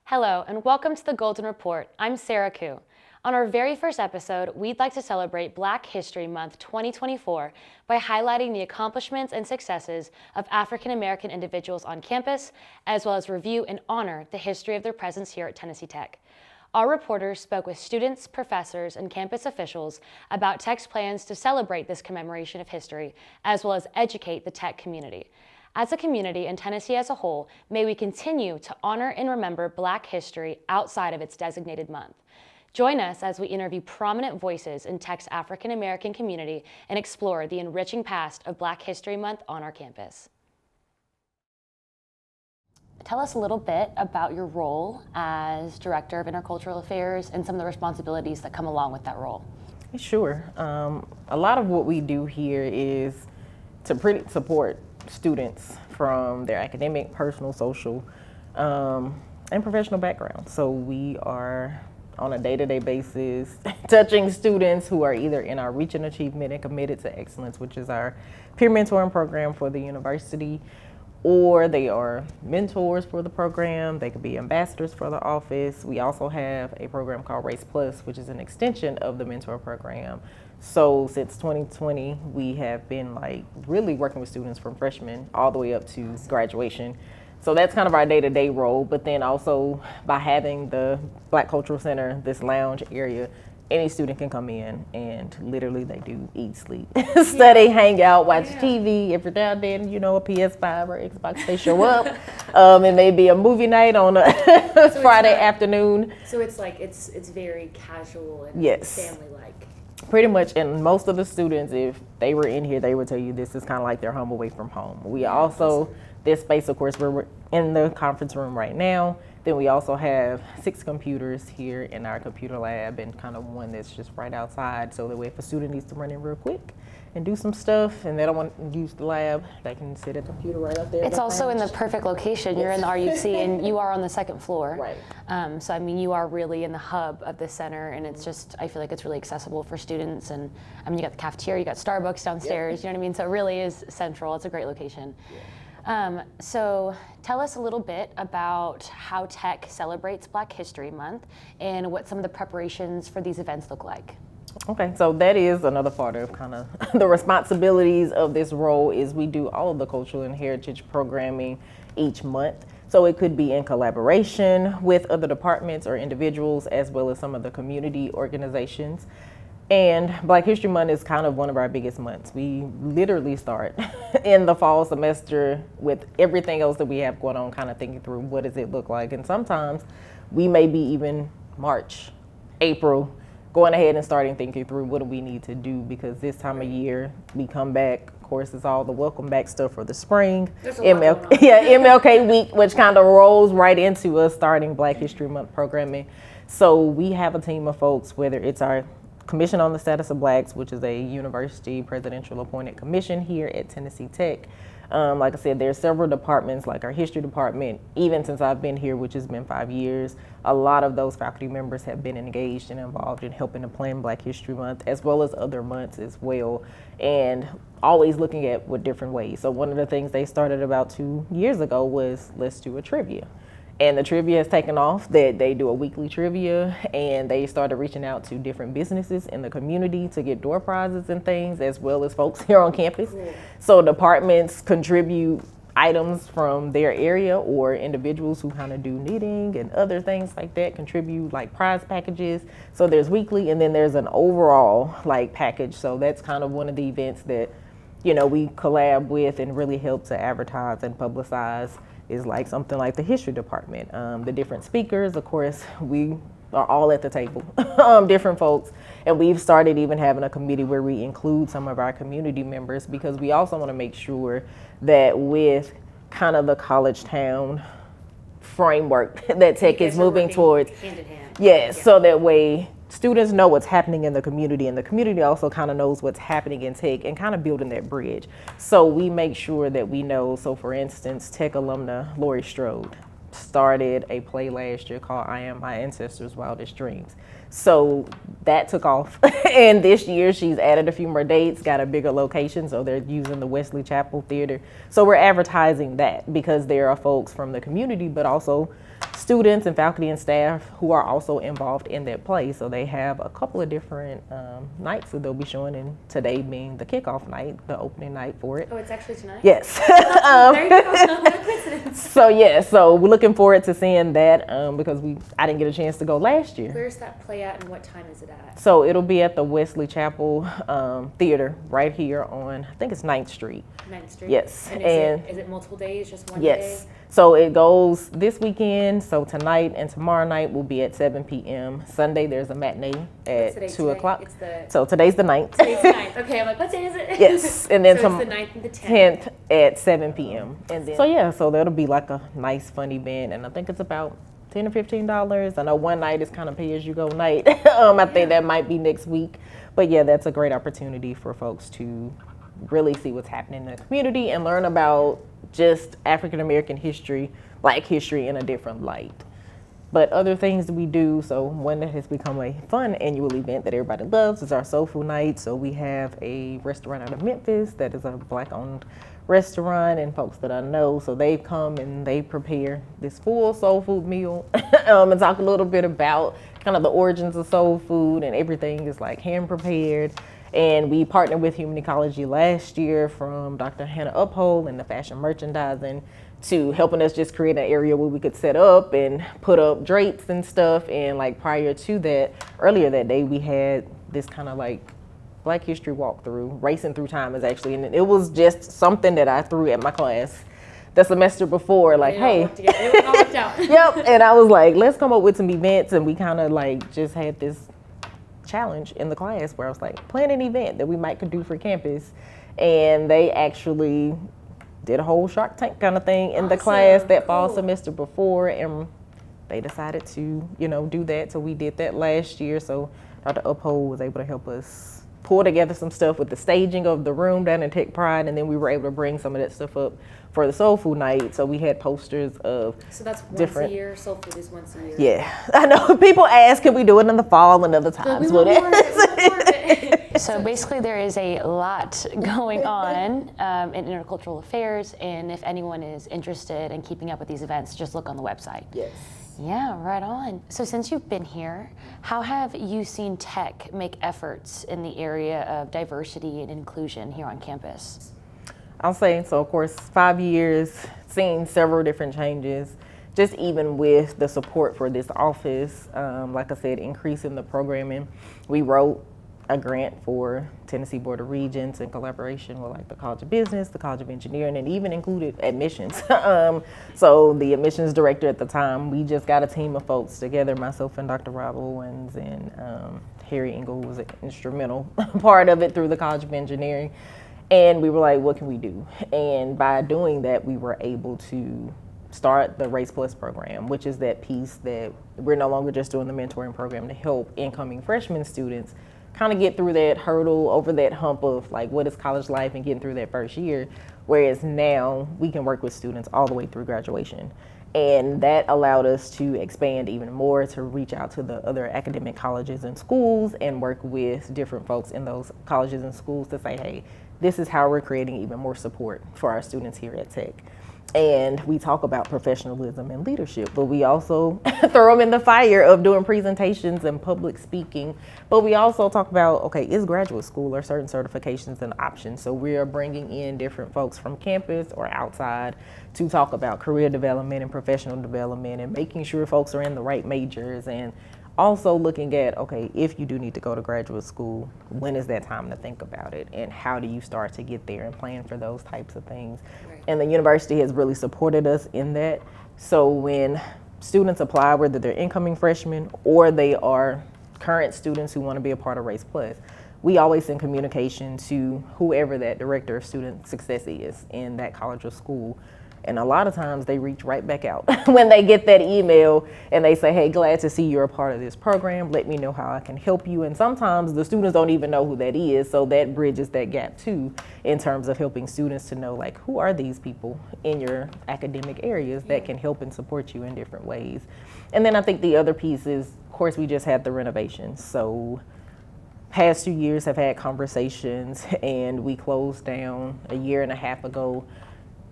Hello, and welcome to the Golden Report. I'm Sarah Koo. On our very first episode, we'd like to celebrate Black History Month 2024 by highlighting the accomplishments and successes of African American individuals on campus, as well as review and honor the history of their presence here at Tennessee Tech. Our reporters spoke with students, professors, and campus officials about Tech's plans to celebrate this commemoration of history, as well as educate the Tech community. As a community and Tennessee as a whole, may we continue to honor and remember Black history outside of its designated month. Join us as we interview prominent voices in Tech's African American community and explore the enriching past of Black History Month on our campus. Tell us a little bit about your role as Director of Intercultural Affairs and some of the responsibilities that come along with that role. Sure. A lot of what we do here is to support students from their academic, personal, social, and professional background. So we are on a day-to-day basis touching students who are either in our Reach and Achievement and Committed to Excellence, which is our peer mentoring program for the university, or they are mentors for the program. They could be ambassadors for the office. We also have a program called Race Plus, which is an extension of the mentor program. So since 2020, we have been really working with students from freshmen all the way up to graduation. So that's kind of our day-to-day role, but then also by having the Black Cultural Center, this lounge area, any student can come in and literally they do eat, sleep, study, hang out, watch TV. If you're down there and a PS5 or Xbox, they show up. It may be a movie night on a Friday afternoon. So it's very casual and family-like. Pretty much, and most of the students, if they were in here, they would tell you this is kind of like their home away from home. We also, this space, of course, we're in the conference room right now. Then we also have 6 computers here in our computer lab and kind of one that's just right outside. So that way if a student needs to run in real quick and do some stuff and they don't want to use the lab, they can sit at the computer right up there. It's also in the perfect location. You're in the RUC and you are on the second floor. Right. So I mean, you are really in the hub of the center, and it's just, I feel like it's really accessible for students. And I mean, you got the cafeteria, you got Starbucks downstairs, you know what I mean? So it really is central. It's a great location. So tell us a little bit about how Tech celebrates Black History Month and what some of the preparations for these events look like. Okay, so that is another part of kind of the responsibilities of this role is we do all of the cultural and heritage programming each month. So it could be in collaboration with other departments or individuals, as well as some of the community organizations. And Black History Month is kind of one of our biggest months. We literally start in the fall semester with everything else that we have going on, kind of thinking through what does it look like. And sometimes we may be even March, April, going ahead and starting thinking through what do we need to do, because this time of year we come back. Of course, it's all the welcome back stuff for the spring. MLK week, which kind of rolls right into us starting Black History Month programming. So we have a team of folks, whether it's our Commission on the Status of Blacks, which is a university presidential appointed commission here at Tennessee Tech. Like I said, there's several departments, like our history department, even since I've been here, which has been 5 years, a lot of those faculty members have been engaged and involved in helping to plan Black History Month, as well as other months as well, and always looking at what different ways. So one of the things they started about 2 years ago was, let's do a trivia. And the trivia has taken off, that they do a weekly trivia, and they started reaching out to different businesses in the community to get door prizes and things, as well as folks here on campus. Cool. So departments contribute items from their area, or individuals who kind of do knitting and other things like that contribute like prize packages. So there's weekly, and then there's an overall package. So that's kind of one of the events that we collab with and really help to advertise and publicize, is like something like the history department. The different speakers, of course, we are all at the table, different folks. And we've started even having a committee where we include some of our community members, because we also want to make sure that with kind of the college town framework that Tech is moving towards. Hand in hand. Yes, so that way students know what's happening in the community, and the community also kind of knows what's happening in Tech, and kind of building that bridge. So we make sure that we know. So for instance, Tech alumna Lori Strode started a play last year called I Am My Ancestors' Wildest Dreams. So that took off. And this year she's added a few more dates, got a bigger location. So they're using the Wesley Chapel Theater. So we're advertising that because there are folks from the community, but also students and faculty and staff who are also involved in that play. So they have a couple of different nights that they'll be showing, and today being the kickoff night, the opening night for it. Oh, it's actually tonight? Yes. There you go. What a coincidence. So yeah, so we're looking forward to seeing that because I didn't get a chance to go last year. Where's that play at and what time is it at? So it'll be at the Wesley Chapel Theater right here on, I think it's 9th Street. 9th Street? Yes. And is it multiple days, just one day? Yes. So it goes this weekend. So tonight and tomorrow night will be at 7 p.m. Sunday there's a matinee at 2 o'clock. So today's the 9th. Today's the 9th. Okay, I'm like, what day is it? Yes. And then so it's the 9th and the 10th at 7 p.m. And then, so yeah, so that'll be like a nice fun event, and I think it's about $10 or $15. I know one night is kind of pay as you go night. I think that might be next week. But yeah, that's a great opportunity for folks to really see what's happening in the community and learn about just African American history, Black history in a different light. But other things that we do, so one that has become a fun annual event that everybody loves is our Soul Food Night. So we have a restaurant out of Memphis that is a Black-owned restaurant, and folks that I know, so they come and they prepare this full soul food meal and talk a little bit about kind of the origins of soul food, and everything is like hand prepared. And we partnered with Human Ecology last year from Dr. Hannah Uphold and the fashion merchandising to helping us just create an area where we could set up and put up drapes and stuff. And like prior to that, earlier that day, we had this kind of like Black History walkthrough. Racing Through Time is actually, and it was just something that I threw at my class the semester before, like, hey. It all worked out. Yep, and I was like, let's come up with some events, and we kind of like just had this challenge in the class where I was like, plan an event that we might could do for campus, and they actually did a whole Shark Tank kind of thing in the class that fall semester before, and they decided to, do that. So we did that last year. So Dr. Uphold was able to help us pull together some stuff with the staging of the room down in Tech Pride, and then we were able to bring some of that stuff up for the Soul Food Night. So we had posters of So that's once a year? Soul Food is once a year? Yeah. I know people ask, can we do it in the fall and other times? So basically there is a lot going on in intercultural affairs, and if anyone is interested in keeping up with these events, just look on the website. Yes. Yeah, right on. So since you've been here, how have you seen tech make efforts in the area of diversity and inclusion here on campus? I'll say, so of course, 5 years, seen several different changes, just even with the support for this office. Like I said, increasing the programming. We wrote a grant for Tennessee Board of Regents in collaboration with like the College of Business, the College of Engineering, and even included admissions. So the admissions director at the time, we just got a team of folks together, myself and Dr. Rob Owens and Harry Engel was an instrumental part of it through the College of Engineering. And we were like, what can we do? And by doing that, we were able to start the Race Plus program, which is that piece that we're no longer just doing the mentoring program to help incoming freshman students kind of get through that hurdle, over that hump of like what is college life and getting through that first year, whereas now we can work with students all the way through graduation. And that allowed us to expand even more, to reach out to the other academic colleges and schools and work with different folks in those colleges and schools to say, hey, this is how we're creating even more support for our students here at Tech. And we talk about professionalism and leadership, but we also throw them in the fire of doing presentations and public speaking. But we also talk about, okay, is graduate school or certain certifications an option? So we are bringing in different folks from campus or outside to talk about career development and professional development and making sure folks are in the right majors, and also looking at, okay, if you do need to go to graduate school, when is that time to think about it, and how do you start to get there and plan for those types of things? Right. And the university has really supported us in that. So when students apply, whether they're incoming freshmen or they are current students who want to be a part of Race Plus, we always send communication to whoever that director of student success is in that college or school. And a lot of times they reach right back out when they get that email and they say, hey, glad to see you're a part of this program. Let me know how I can help you. And sometimes the students don't even know who that is. So that bridges that gap too, in terms of helping students to know, like, who are these people in your academic areas that can help and support you in different ways. And then I think the other piece is, of course, we just had the renovations. So past 2 years have had conversations, and we closed down a year and a half ago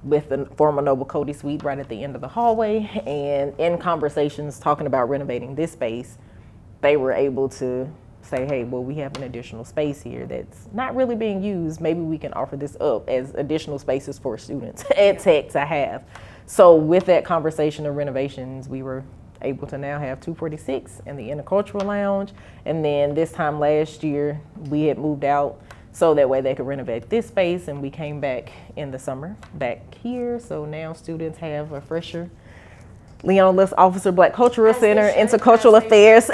with the former Noble Cody Suite right at the end of the hallway. And in conversations talking about renovating this space, they were able to say, hey, well, we have an additional space here that's not really being used. Maybe we can offer this up as additional spaces for students at Tech to have. So with that conversation of renovations, we were able to now have 246 in the Intercultural Lounge. And then this time last year, we had moved out so that way they could renovate this space, and we came back in the summer back here. So now students have a fresher Leon List Officer Black Cultural Center, Intercultural Affairs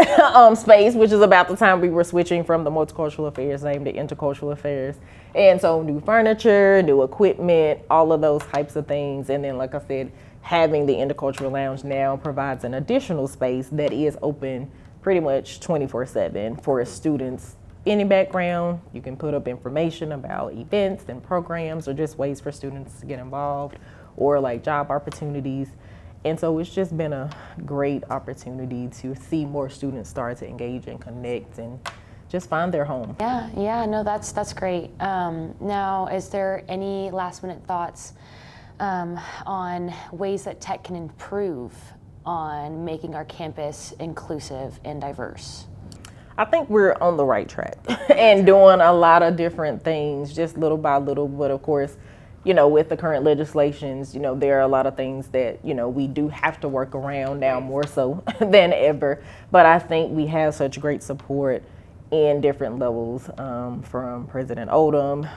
space, which is about the time we were switching from the Multicultural Affairs name to Intercultural Affairs. And so new furniture, new equipment, all of those types of things. And then, like I said, having the Intercultural Lounge now provides an additional space that is open pretty much 24/7 for students. Any background, you can put up information about events and programs or just ways for students to get involved or like job opportunities. And so it's just been a great opportunity to see more students start to engage and connect and just find their home. Yeah, no, that's great. Now, is there any last minute thoughts on ways that Tech can improve on making our campus inclusive and diverse? I think we're on the right track and doing a lot of different things, just little by little. But of course, you know, with the current legislations, you know, there are a lot of things that, you know, we do have to work around now more so than ever. But I think we have such great support in different levels from President Odom,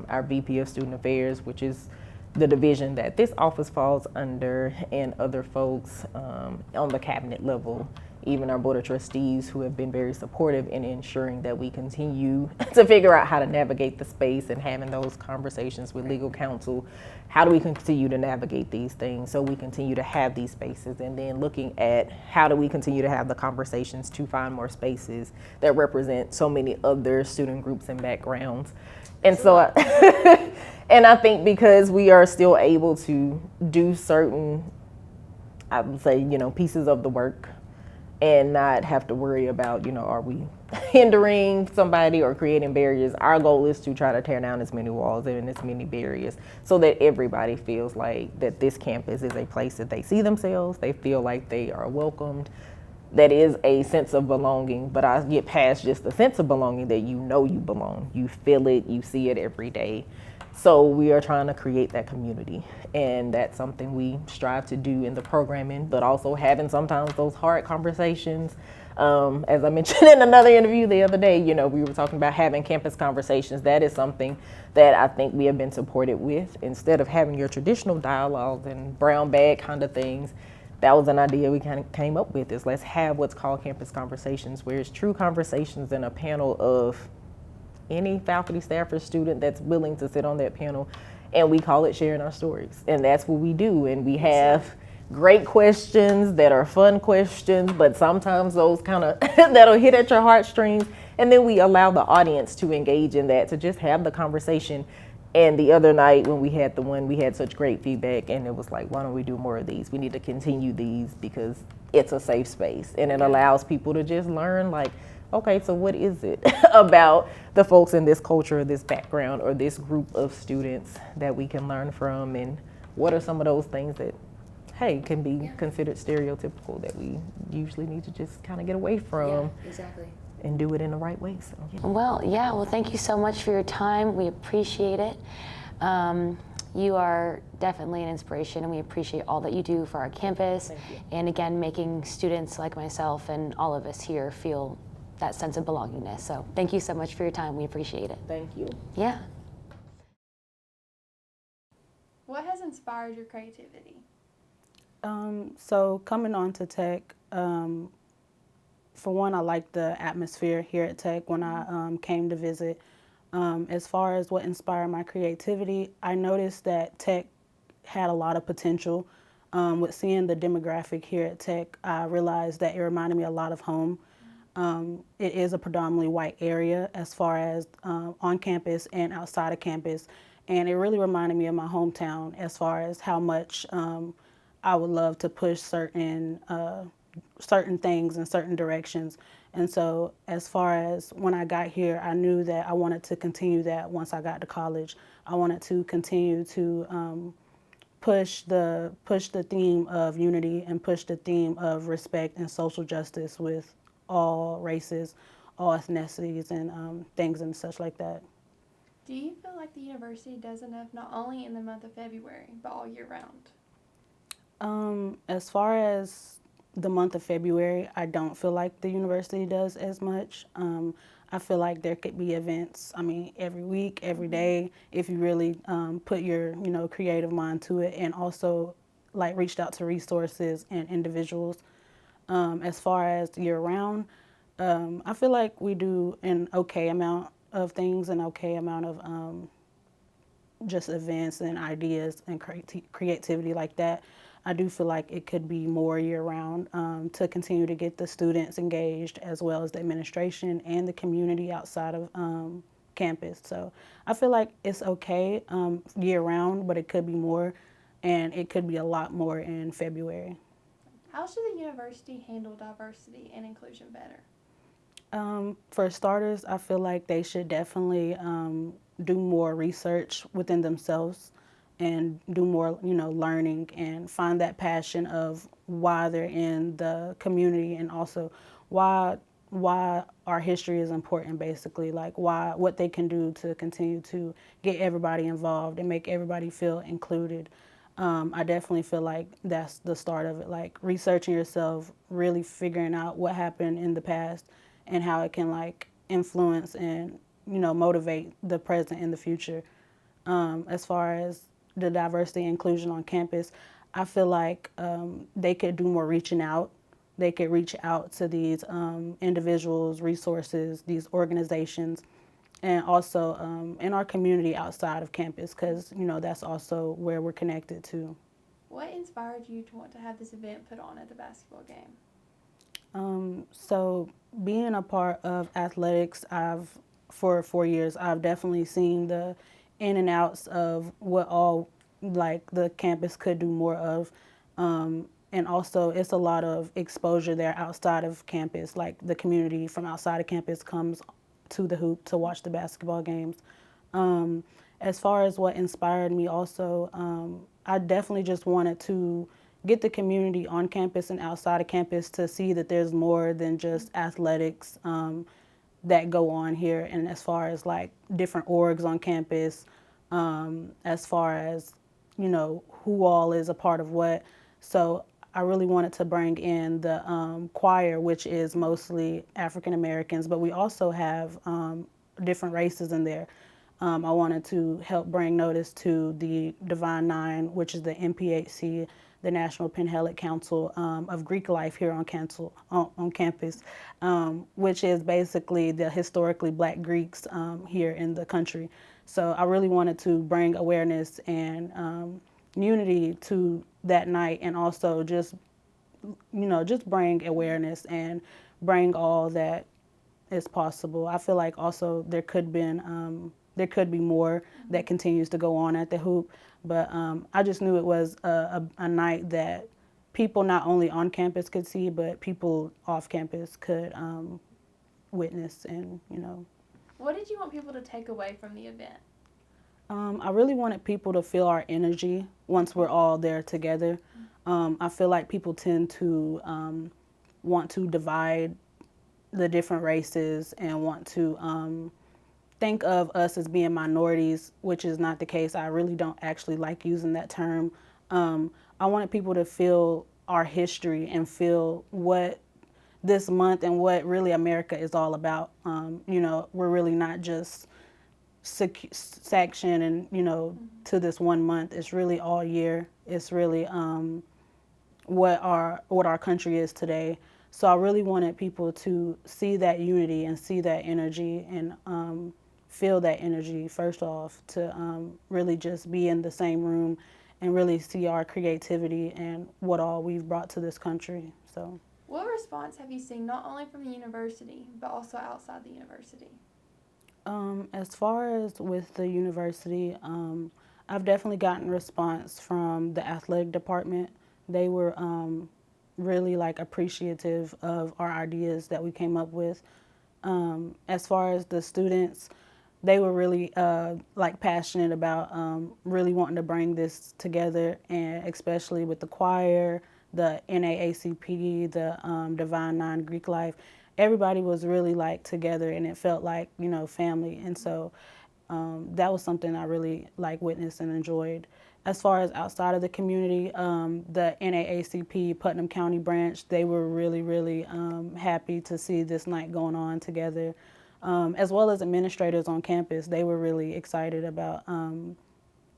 our VP of Student Affairs, which is the division that this office falls under, and other folks on the cabinet level, even our Board of Trustees, who have been very supportive in ensuring that we continue to figure out how to navigate the space and having those conversations with legal counsel. How do we continue to navigate these things so we continue to have these spaces, and then looking at how do we continue to have the conversations to find more spaces that represent so many other student groups and backgrounds. And so, and I think because we are still able to do certain, I would say, you know, pieces of the work and not have to worry about, you know, are we hindering somebody or creating barriers. Our goal is to try to tear down as many walls and as many barriers so that everybody feels like that this campus is a place that they see themselves, they feel like they are welcomed. That is a sense of belonging, but I get past just the sense of belonging that you know you belong. You feel it, you see it every day. So we are trying to create that community, and that's something we strive to do in the programming, but also having sometimes those hard conversations. As I mentioned in another interview the other day, you know, we were talking about having campus conversations. That is something that I think we have been supported with. Instead of having your traditional dialogues and brown bag kind of things, that was an idea we kind of came up with, is let's have what's called campus conversations, where it's true conversations and a panel of any faculty, staff, or student that's willing to sit on that panel, and we call it sharing our stories. And that's what we do. And we have great questions that are fun questions, but sometimes those kind of that'll hit at your heartstrings. And then we allow the audience to engage in that, to just have the conversation. And the other night when we had the one, we had such great feedback, and it was like, why don't we do more of these? We need to continue these because it's a safe space, and it allows people to just learn, like, okay, so what is it about the folks in this culture, this background, or this group of students that we can learn from, and what are some of those things that, hey, can be considered stereotypical that we usually need to just kind of get away from. Yeah, exactly. And do it in the right way. So, yeah. Well, thank you so much for your time. We appreciate it. You are definitely an inspiration, and we appreciate all that you do for our campus. And again, making students like myself and all of us here feel that sense of belongingness. So thank you so much for your time. We appreciate it. Thank you. Yeah. What has inspired your creativity? So coming on to Tech, for one, I like the atmosphere here at Tech when I came to visit. As far as what inspired my creativity, I noticed that Tech had a lot of potential. With seeing the demographic here at Tech, I realized that it reminded me a lot of home. It is a predominantly white area as far as on campus and outside of campus. And it really reminded me of my hometown as far as how much I would love to push certain things in certain directions. And so as far as when I got here, I knew that I wanted to continue that once I got to college. I wanted to continue to push the theme of unity and push the theme of respect and social justice with all races, all ethnicities, and things and such like that. Do you feel like the university does enough not only in the month of February, but all year round? As far as the month of February, I don't feel like the university does as much. I feel like there could be events, I mean, every week, every day, if you really put your, creative mind to it, and also like reached out to resources and individuals. As far as year round, I feel like we do an okay amount of things, an okay amount of just events and ideas and creativity like that. I do feel like it could be more year round to continue to get the students engaged, as well as the administration and the community outside of campus. So I feel like it's okay year round, but it could be more, and it could be a lot more in February. How should the university handle diversity and inclusion better? For starters, I feel like they should definitely do more research within themselves and do more, learning and find that passion of why they're in the community, and also why our history is important, basically, like what they can do to continue to get everybody involved and make everybody feel included. I definitely feel like that's the start of it, like researching yourself, really figuring out what happened in the past and how it can like influence and motivate the present and the future. As far as the diversity and inclusion on campus, I feel like they could do more reaching out. They could reach out to these individuals, resources, these organizations, and also in our community outside of campus, because that's also where we're connected to. What inspired you to want to have this event put on at the basketball game? So being a part of athletics, for 4 years, I've definitely seen the in and outs of what all like the campus could do more of. And also it's a lot of exposure there outside of campus. Like the community from outside of campus comes to the hoop to watch the basketball games. As far as what inspired me also, I definitely just wanted to get the community on campus and outside of campus to see that there's more than just athletics that go on here. And as far as like different orgs on campus, as far as, who all is a part of what. So I really wanted to bring in the choir, which is mostly African Americans, but we also have different races in there. I wanted to help bring notice to the Divine Nine, which is the NPHC, the National Penhalic Council of Greek Life here on campus, which is basically the historically black Greeks here in the country. So I really wanted to bring awareness and unity to that night, and also just, just bring awareness and bring all that is possible. I feel like also there could be more that continues to go on at the hoop, but I just knew it was a night that people not only on campus could see, but people off campus could witness and. What did you want people to take away from the event? I really wanted people to feel our energy once we're all there together. I feel like people tend to want to divide the different races and want to think of us as being minorities, which is not the case. I really don't actually like using that term. I wanted people to feel our history and feel what this month and what really America is all about. We're really not just section and to this one month. It's really all year. It's really what our country is today. So I really wanted people to see that unity and see that energy and feel that energy first off, to really just be in the same room and really see our creativity and what all we've brought to this country. So. What response have you seen not only from the university, but also outside the university? As far as with the university, I've definitely gotten response from the athletic department. They were really like appreciative of our ideas that we came up with. As far as the students, they were really like passionate about really wanting to bring this together, and especially with the choir, the NAACP, the Divine Nine Greek Life. Everybody was really like together, and it felt like, you know, family. And so that was something I really like witnessed and enjoyed. As far as outside of the community, the NAACP Putnam County branch, they were really happy to see this night going on together. As well as administrators on campus, they were really excited about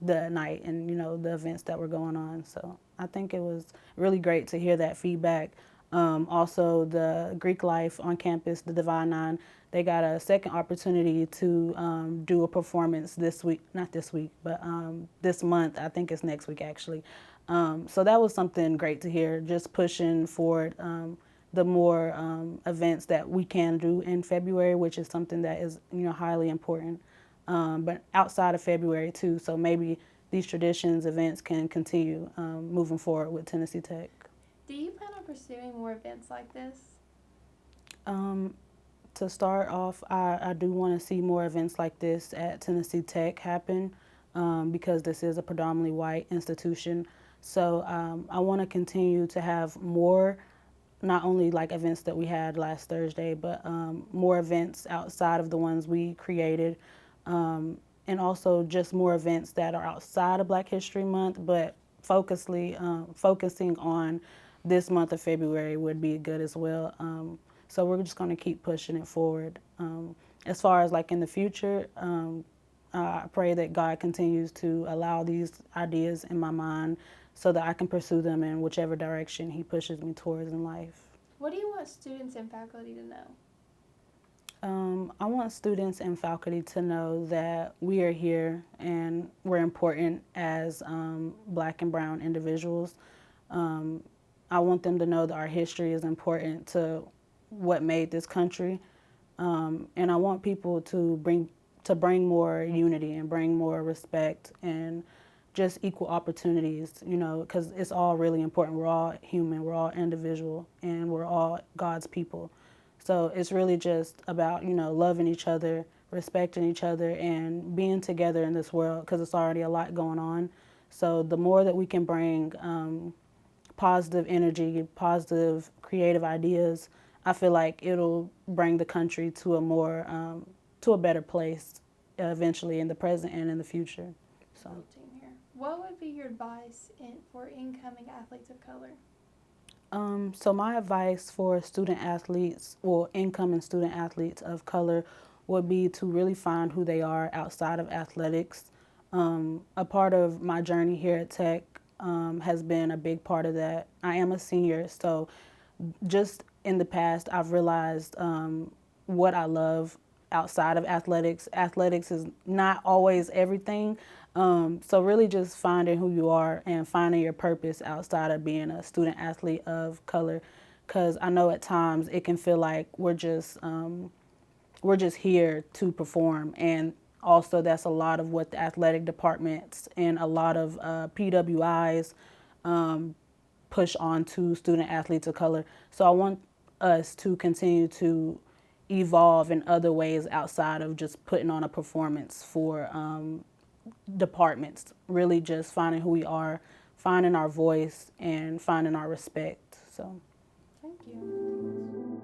the night and, you know, the events that were going on. So I think it was really great to hear that feedback. Also, the Greek Life on campus, the Divine Nine, they got a second opportunity to do a performance this week, not this week, but this month. I think it's next week actually. So that was something great to hear, just pushing forward the more events that we can do in February, which is something that is, you know, highly important. But outside of February too, so maybe these traditions, events can continue moving forward with Tennessee Tech. Do you plan on pursuing more events like this? To start off, I do want to see more events like this at Tennessee Tech happen because this is a predominantly white institution. So I want to continue to have more, not only like events that we had last Thursday, but more events outside of the ones we created. And also just more events that are outside of Black History Month, but focusing on this month of February would be good as well. So we're just going to keep pushing it forward. As far as like in the future, I pray that God continues to allow these ideas in my mind so that I can pursue them in whichever direction He pushes me towards in life. What do you want students and faculty to know? I want students and faculty to know that we are here and we're important as Black and brown individuals. I want them to know that our history is important to what made this country, and I want people to bring more unity and bring more respect and just equal opportunities, you know, because it's all really important. We're all human, we're all individual, and we're all God's people. So it's really just about, you know, loving each other, respecting each other, and being together in this world because it's already a lot going on. So the more that we can bring positive energy, positive creative ideas, I feel like it'll bring the country to a better place eventually in the present and in the future. So. Team here. What would be your advice for incoming athletes of color? So my advice for student athletes, or incoming student athletes of color, would be to really find who they are outside of athletics. A part of my journey here at Tech has been a big part of that. I am a senior, so just in the past, I've realized what I love outside of athletics. Athletics is not always everything. So really just finding who you are and finding your purpose outside of being a student athlete of color. Because I know at times it can feel like we're just here to perform. And also that's a lot of what the athletic departments and a lot of PWIs push on to student athletes of color. So I want us to continue to evolve in other ways outside of just putting on a performance for departments. Really just finding who we are, finding our voice, and finding our respect. So. Thank you.